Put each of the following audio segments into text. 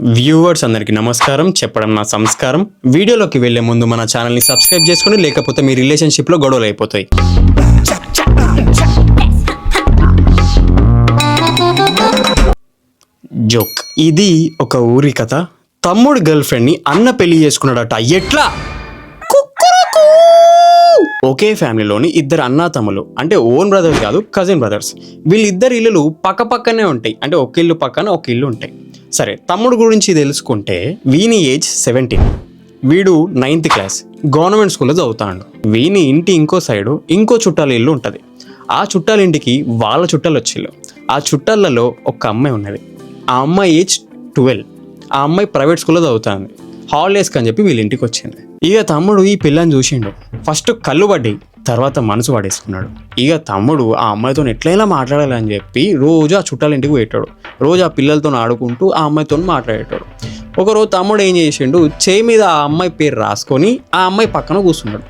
Viewers అందరికీ నమస్కారం. చెప్పడం నా సంస్కారం. వీడియోలోకి వెళ్లే ముందు మన ఛానల్ని సబ్స్క్రైబ్ చేసుకుని, లేకపోతే మీ రిలేషన్షిప్లో గొడవలు అయిపోతాయి. జోక్. ఇది ఒక ఊరి కథ. తమ్ముడు గర్ల్ ఫ్రెండ్ని అన్న పెళ్లి చేసుకున్నాడట. ఎట్లా? ఒకే ఫ్యామిలీలోని ఇద్దరు అన్నా తమ్ములు, అంటే ఓన్ బ్రదర్స్ కాదు, కజిన్ బ్రదర్స్. వీళ్ళిద్దరు ఇల్లులు పక్క పక్కనే ఉంటాయి, అంటే ఒక ఇల్లు పక్కన ఒక ఇల్లు ఉంటాయి. సరే, తమ్ముడు గురించి తెలుసుకుంటే వీని ఏజ్ 17, వీడు 9th క్లాస్, గవర్నమెంట్ స్కూల్లో చదువుతాడు. వీని ఇంటి ఇంకో సైడు ఇంకో చుట్టాల ఇల్లు ఉంటుంది. ఆ చుట్టాల ఇంటికి వాళ్ళ చుట్టాలు వచ్చిళ్ళు. ఆ చుట్టాలలో ఒక అమ్మాయి ఉన్నది. ఆ అమ్మాయి ఏజ్ 12. ఆ అమ్మాయి ప్రైవేట్ స్కూల్లో చదువుతుంది. హాలిడేస్కి అని చెప్పి వీళ్ళ ఇంటికి వచ్చింది. ఇక తమ్ముడు ఈ పిల్లని చూసిండు. ఫస్ట్ కళ్ళు పడ్డాయి, తర్వాత మనసు పడేసుకున్నాడు. ఇక తమ్ముడు ఆ అమ్మాయితో ఎట్లయినా మాట్లాడాలని చెప్పి రోజు ఆ చుట్టాల ఇంటికి పెట్టాడు. రోజు ఆ పిల్లలతో ఆడుకుంటూ ఆ అమ్మాయితో మాట్లాడేటాడు. ఒకరోజు తమ్ముడు ఏం చేసిండు, చేయి మీద ఆ అమ్మాయి పేరు రాసుకొని ఆ అమ్మాయి పక్కన కూర్చున్నాడు.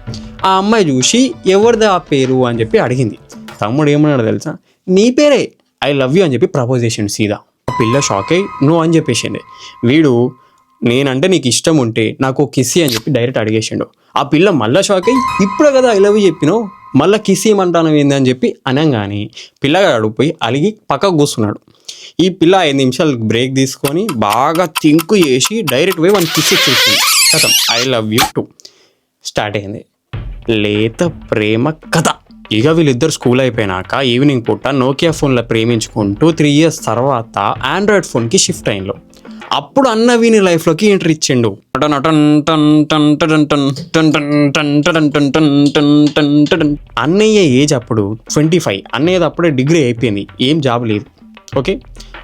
ఆ అమ్మాయి చూసి ఎవరిది ఆ పేరు అని చెప్పి అడిగింది. తమ్ముడు ఏమన్నాడు తెలుసా? నీ పేరే, ఐ లవ్ యూ అని చెప్పి ప్రపోజ్ చేసిండు సీదా. ఆ పిల్ల షాక్ అయ్యి నువ్వు అని చెప్పేసింది. వీడు నేనంటే నీకు ఇష్టం ఉంటే నాకు కిస్సీ అని చెప్పి డైరెక్ట్ అడిగేసిండు. ఆ పిల్ల మళ్ళీ షాక్ అయ్యి ఇప్పుడే కదా ఐ లవ్ యూ చెప్పినావు, మళ్ళీ కిస్సీ ఏమంటాను ఏంది అని చెప్పి అనగానే పిల్లగాడు అడిగిపోయి అలిగి పక్కకు కూర్చున్నాడు. ఈ పిల్ల 5 నిమిషాలు బ్రేక్ తీసుకొని బాగా థింక్ చేసి డైరెక్ట్ పోయి వన్ కిస్ ఇచ్చేసింది. కథం, I love you two start అయింది లేత ప్రేమ కథ. ఇక వీళ్ళిద్దరు స్కూల్ అయిపోయినాక ఈవినింగ్ పూట నోకియా ఫోన్లో ప్రేమించుకుంటూ 3 years తర్వాత ఆండ్రాయిడ్ ఫోన్కి షిఫ్ట్ అయిండు. అప్పుడు అన్న వీని లైఫ్లోకి ఎంట్రీ ఇచ్చిండు. అన్నయ్య ఏజ్ అప్పుడు 25. అన్నయ్యది అప్పుడే డిగ్రీ అయిపోయింది, ఏం జాబ్ లేదు. ఓకే,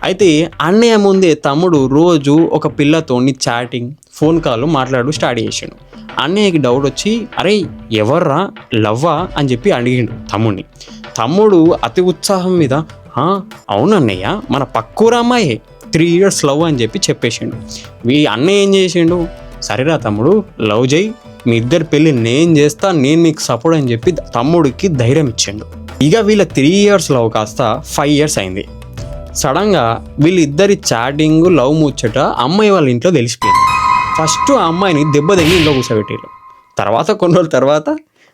అయితే అన్నయ్య ముందే తమ్ముడు రోజు ఒక పిల్లతోని చాటింగ్, ఫోన్ కాల్ మాట్లాడు స్టార్ట్ చేసిండు. అన్నయ్యకి డౌట్ వచ్చి అరే ఎవర్రా, లవ్వా అని చెప్పి అడిగిండు తమ్ముడిని. తమ్ముడు అతి ఉత్సాహం మీద అవునన్నయ్య, మన పక్కూరు అమ్మాయే, 3 years లవ్ అని చెప్పి చెప్పేసిండు. అన్నయ్య ఏం చేసిండు, సరేరా తమ్ముడు లవ్ చేయి, మీ ఇద్దరు పెళ్ళి నేను చేస్తా, నేను మీకు సపోర్ట్ అని చెప్పి తమ్ముడికి ధైర్యం ఇచ్చిండు. ఇక వీళ్ళ 3 years లవ్ కాస్త 5 years అయింది. సడన్గా వీళ్ళిద్దరి చాటింగ్, లవ్ ముచ్చట అమ్మాయి వాళ్ళ ఇంట్లో తెలిసిపోయింది. ఫస్ట్ ఆ అమ్మాయిని దెబ్బ తగిలి ఇంట్లో కూర్చోబెట్టారు. తర్వాత కొన్ని రోజుల తర్వాత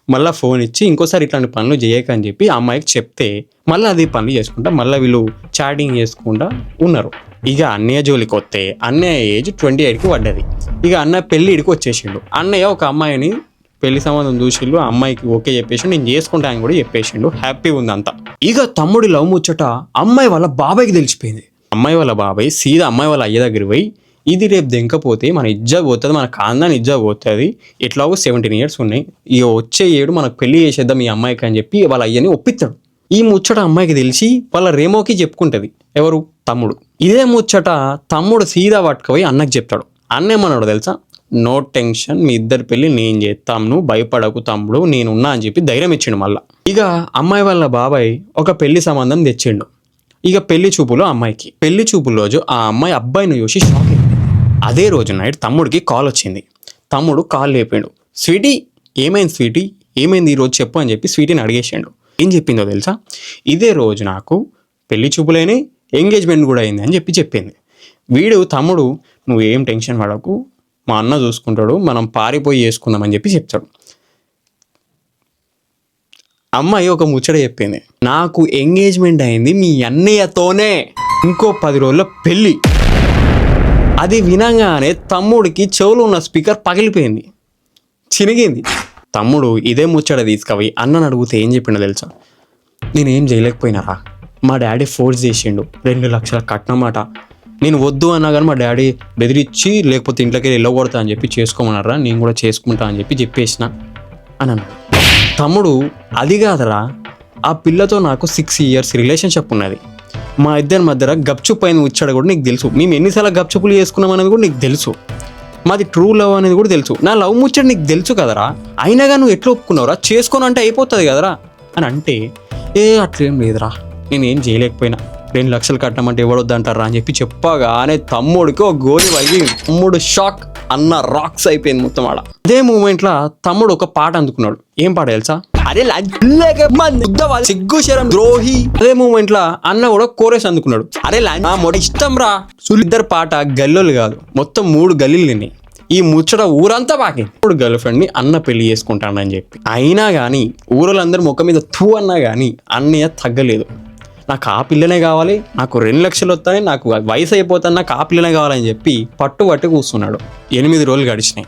మళ్ళీ ఫోన్ ఇచ్చి ఇంకోసారి ఇట్లాంటి పనులు చేయక అని చెప్పి ఆ అమ్మాయికి చెప్తే మళ్ళీ అదే పనులు చేసుకుంటా మళ్ళీ వీళ్ళు చాటింగ్ చేసుకుంటా ఉన్నారు. ఇక అన్నయ్య జోలికి వస్తే అన్నయ్య ఏజ్ 28కి పడ్డది. ఇక అన్నయ్య పెళ్ళిడికి వచ్చేసిండు. అన్నయ్య ఒక అమ్మాయిని పెళ్లి సంబంధం చూసిండు, ఆ అమ్మాయికి ఓకే చెప్పేసిండు, నేను చేసుకుంటాను కూడా చెప్పేసిండు. హ్యాపీ ఉంది అంతా. ఇక తమ్ముడి లవ్ ముచ్చట అమ్మాయి వాళ్ళ బాబాయ్కి తెలిసిపోయింది. అమ్మాయి వాళ్ళ బాబాయ్ సీదా అమ్మాయి వాళ్ళ అయ్య దగ్గర పోయి ఇది రేపు దెంకపోతే మన ఇజ్జత్ పోతుంది, మన ఖాందాన్ని ఇజ్జత్ పోతుంది, ఎట్లాగో 17 years ఉన్నాయి, ఇక వచ్చే ఏడు మనకు పెళ్లి చేసేద్దాం ఈ అమ్మాయికి అని చెప్పి వాళ్ళ అయ్యని ఒప్పిస్తాడు. ఈ ముచ్చట అమ్మాయికి తెలిసి వాళ్ళ రేమోకి చెప్పుకుంటుంది. ఎవరు? తమ్ముడు. ఇదే ముచ్చట తమ్ముడు సీదా పట్టుకుపోయి అన్నకి చెప్తాడు. అన్న ఏమన్నాడు తెలుసా? నో టెన్షన్, మీ ఇద్దరు పెళ్ళి నేను చేస్తాం, నువ్వు భయపడకు తమ్ముడు, నేనున్నా అని చెప్పి ధైర్యం ఇచ్చిండు. మళ్ళా ఇక అమ్మాయి వాళ్ళ బాబాయ్ ఒక పెళ్లి సంబంధం తెచ్చిండు. ఇక పెళ్లి చూపులు అమ్మాయికి. పెళ్లి చూపుల రోజు ఆ అమ్మాయి అబ్బాయిని చూసి షాక్ అయింది. అదే రోజు నైట్ తమ్ముడికి కాల్ వచ్చింది. తమ్ముడు కాల్ లేపాడు. స్వీటీ ఏమైంది, స్వీటీ ఏమైంది ఈరోజు చెప్పు అని చెప్పి స్వీటీని అడిగేసాడు. ఏం చెప్పిందో తెలుసా? ఇదే రోజు నాకు పెళ్లి చూపులేని ఎంగేజ్మెంట్ కూడా అయింది అని చెప్పి చెప్పింది. వీడు తమ్ముడు నువ్వు ఏం టెన్షన్ పడకు, మా అన్న చూసుకుంటాడు, మనం పారిపోయి చేసుకుందాం అని చెప్పి చెప్తాడు. అమ్మాయి ఒక ముచ్చట చెప్పింది, నాకు ఎంగేజ్మెంట్ అయింది మీ అన్నయ్యతోనే, ఇంకో 10 రోజుల్లో పెళ్ళి. అది వినగానే తమ్ముడికి చెవులో ఉన్న స్పీకర్ పగిలిపోయింది, చినిగింది. తమ్ముడు ఇదే ముచ్చట తీసుకుపోయి అన్నని అడిగితే ఏం చెప్పిండో తెలుసా? నేనేం చేయలేకపోయినారా, మా డాడీ ఫోర్స్ చేసిండు, 2 లక్షల కట్నమాట, నేను వద్దు అన్నా కానీ మా డాడీ బెదిరించి లేకపోతే ఇంట్లోకి వెళ్ళకూడతా అని చెప్పి చేసుకోమన్నారా, నేను కూడా చేసుకుంటా అని చెప్పి చెప్పేసిన అని అన్నాడు. తమ్ముడు అది కాదరా, ఆ పిల్లతో నాకు 6 years రిలేషన్షిప్ ఉన్నది, మా ఇద్దరి మధ్య గప్చుప్ అయిన ముచ్చట కూడా నీకు తెలుసు, మేము ఎన్నిసార్లు గప్చుపులు చేసుకున్నాం అనేది కూడా నీకు తెలుసు, మాది ట్రూ లవ్ అనేది కూడా తెలుసు, నా లవ్ ముచ్చట నీకు తెలుసు కదరా, అయినాగా నువ్వు ఎట్లా ఒప్పుకున్నావురా, చేసుకొని అంటే అయిపోతుంది కదరా అని అంటే, అట్లేం లేదురా, నేనేం చేయలేకపోయినా, 2 లక్షలు కట్టమంటే ఎవడొద్దంటారా అని చెప్పి చెప్పగానే తమ్ముడికి ఒక గోలి వైగి తమ్ముడు షాక్, అన్న రాక్స్ అయిపోయింది మొత్తం ఆడ. అదే మూమెంట్లో తమ్ముడు ఒక పాట అందుకున్నాడు. ఏం పాట తెలుసా? అరే సిగ్గు శరం ద్రోహి. అదే మూమెంట్ లా అన్న కూడా కోరేసి అందుకున్నాడు. అరే మొట ఇష్టం రా ఇద్దరు పాట గల్లోలు కాదు, మొత్తం 3 గల్లీలు తిన్నాయి. ఈ ముచ్చట ఊరంతా బాకి. ఇప్పుడు గర్ల్ ఫ్రెండ్ ని అన్న పెళ్లి చేసుకుంటానని చెప్పి అయినా గానీ ఊరోళ్ళందరూ ముఖం మీద తూ అన్నా గానీ అన్నయ్య తగ్గలేదు. నాకు ఆ పిల్లనే కావాలి, నాకు 2 లక్షలు వస్తాయి, నాకు వయసు అయిపోతాను, నాకు ఆ పిల్లనే కావాలని చెప్పి పట్టు కూర్చున్నాడు. 8 రోజులు గడిచినాయి.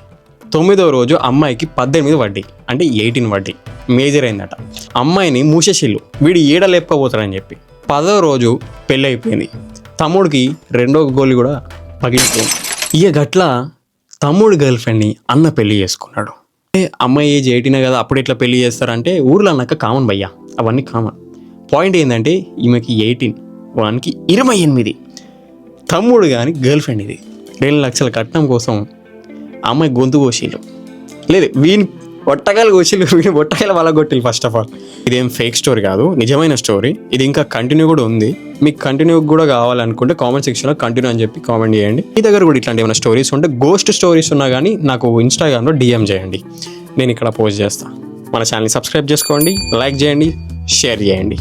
9వ రోజు అమ్మాయికి 18 వడ్డీ, అంటే 18 వడ్డీ మేజర్ అయిందట. అమ్మాయిని మూసేసిల్లు, వీడు ఏడ లేపకపోతాడని చెప్పి. 10వ రోజు పెళ్ళి అయిపోయింది. తమ్ముడికి 2వ గోలి కూడా పగిలిపోయింది. ఇక గట్ల తమ్ముడు గర్ల్ ఫ్రెండ్ని అన్న పెళ్లి చేసుకున్నాడు. అమ్మాయి ఏజ్ 18 కదా, అప్పుడు ఎట్లా పెళ్లి చేస్తారంటే ఊర్లో అన్నాక కామన్ భయ్యా, అవన్నీ కామన్. పాయింట్ ఏంటంటే ఈమెకి 18, వానికి 28. తమ్ముడు కానీ గర్ల్ ఫ్రెండ్ ఇది 2 లక్షల కట్నం కోసం అమ్మాయి గొంతు కోసిళ్ళు. లేదు వీని ఒట్టకాయలు కోసిళ్ళు, వీని ఒట్టకాయలు వాళ్ళ కొట్టిళ్ళు. ఫస్ట్ ఆఫ్ ఆల్ ఇదేం ఫేక్ స్టోరీ కాదు, నిజమైన స్టోరీ. ఇది ఇంకా కంటిన్యూ కూడా ఉంది. మీకు కంటిన్యూ కూడా కావాలనుకుంటే కామెంట్ సెక్షన్లో కంటిన్యూ అని చెప్పి కామెంట్ చేయండి. మీ దగ్గర కూడా ఇట్లాంటి ఏమైనా స్టోరీస్ ఉంటే, గోస్ట్ స్టోరీస్ ఉన్నా కానీ నాకు ఇన్స్టాగ్రామ్లో DM చేయండి, నేను ఇక్కడ పోస్ట్ చేస్తాను. మన ఛానల్ని సబ్స్క్రైబ్ చేసుకోండి, లైక్ చేయండి, షేర్ చేయండి.